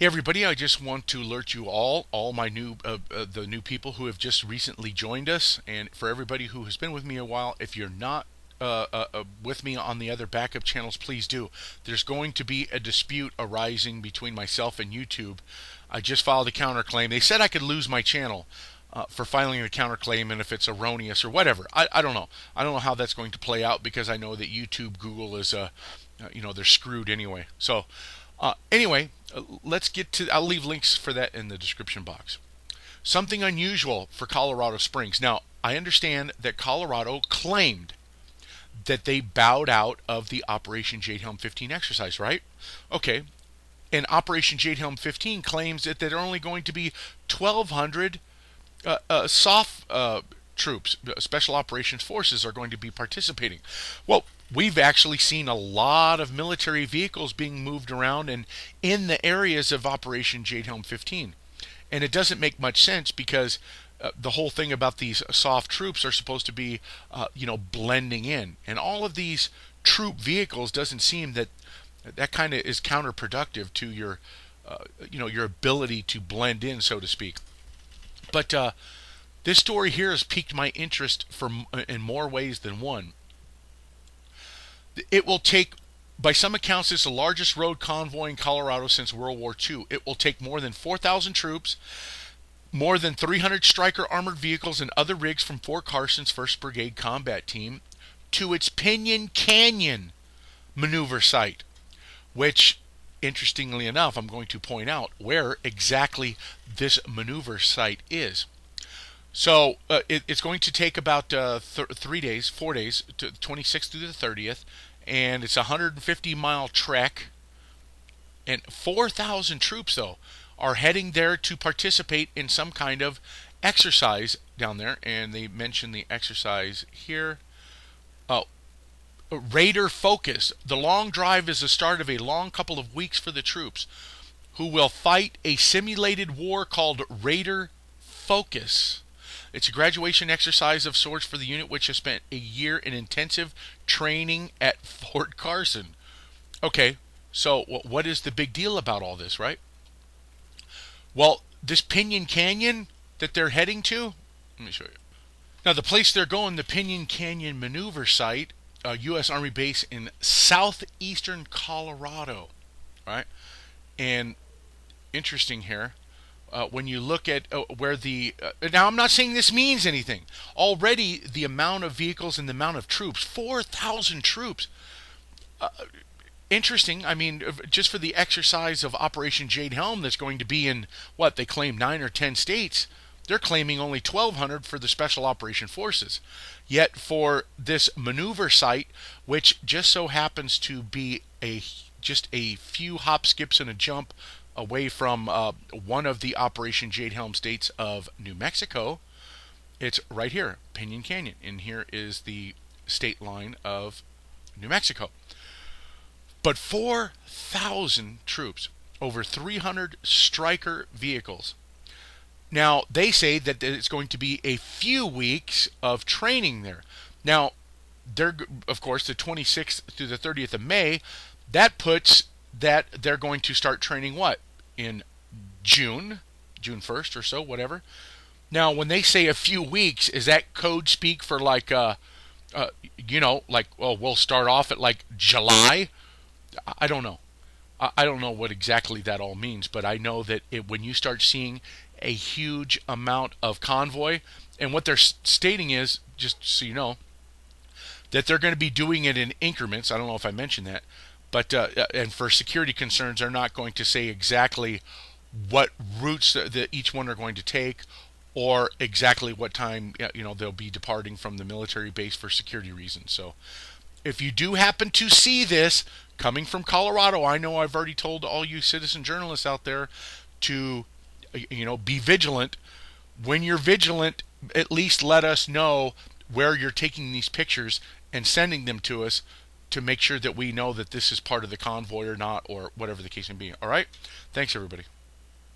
Hey everybody, I just want to alert you all my new the new people who have just recently joined us, and for everybody who has been with me a while, if you're not with me on the other backup channels, please do. There's going to be a dispute arising between myself and YouTube. I just filed a counterclaim. They said I could lose my channel for filing a counterclaim, and if it's erroneous or whatever, I don't know. I don't know how that's going to play out because I know that YouTube, Google is they're screwed anyway. So anyway, let's get to. I'll leave links for that in the description box. Something unusual for Colorado Springs. Now, I understand that Colorado claimed that they bowed out of the Operation Jade Helm 15 exercise, right? Okay. And Operation Jade Helm 15 claims that there are only going to be 1,200 soft troops, special operations forces, are going to be participating. Well, we've actually seen a lot of military vehicles being moved around and in the areas of Operation Jade Helm 15. And it doesn't make much sense because the whole thing about these soft troops are supposed to be, blending in. And all of these troop vehicles doesn't seem that kind of is counterproductive to your, your ability to blend in, so to speak. But this story here has piqued my interest in more ways than one. It will take, by some accounts, it's the largest road convoy in Colorado since World War II. It will take more than 4,000 troops, more than 300 Stryker armored vehicles and other rigs from Fort Carson's 1st Brigade Combat Team to its Pinyon Canyon maneuver site, which, interestingly enough, I'm going to point out where exactly this maneuver site is. So it's going to take about 4 days, to 26th through the 30th, and it's a 150-mile trek. And 4,000 troops, though, are heading there to participate in some kind of exercise down there. And they mention the exercise here. Raider Focus. The long drive is the start of a long couple of weeks for the troops, who will fight a simulated war called Raider Focus. It's a graduation exercise of sorts for the unit, which has spent a year in intensive training at Fort Carson. Okay, so what is the big deal about all this, right? Well, this Pinyon Canyon that they're heading to, let me show you. Now, the place they're going, the Pinyon Canyon Maneuver Site, a U.S. Army base in southeastern Colorado, right? And interesting here. When you look at where the... now, I'm not saying this means anything. Already, the amount of vehicles and the amount of troops, 4,000 troops. Interesting. I mean, just for the exercise of Operation Jade Helm that's going to be in, what, they claim 9 or 10 states. They're claiming only 1,200 for the Special Operation Forces. Yet for this maneuver site, which just so happens to be just a few hop, skips, and a jump away from one of the Operation Jade Helm states of New Mexico. It's right here, Pinyon Canyon, and here is the state line of New Mexico. But 4,000 troops, over 300 Stryker vehicles. Now, they say that it's going to be a few weeks of training there. Now, they're, of course, the 26th through the 30th of May, that puts that they're going to start training what? In June 1st or so, whatever. Now, when they say a few weeks, is that code speak for like, we'll start off at like July? I don't know. I don't know what exactly that all means, but I know that when you start seeing a huge amount of convoy, and what they're stating is, just so you know, that they're going to be doing it in increments. I don't know if I mentioned that. But and for security concerns, they're not going to say exactly what routes that each one are going to take, or exactly what time they'll be departing from the military base for security reasons. So, if you do happen to see this coming from Colorado, I know I've already told all you citizen journalists out there to, be vigilant. When you're vigilant, at least let us know where you're taking these pictures and sending them to us, to make sure that we know that this is part of the convoy or not, or whatever the case may be. All right? Thanks, everybody.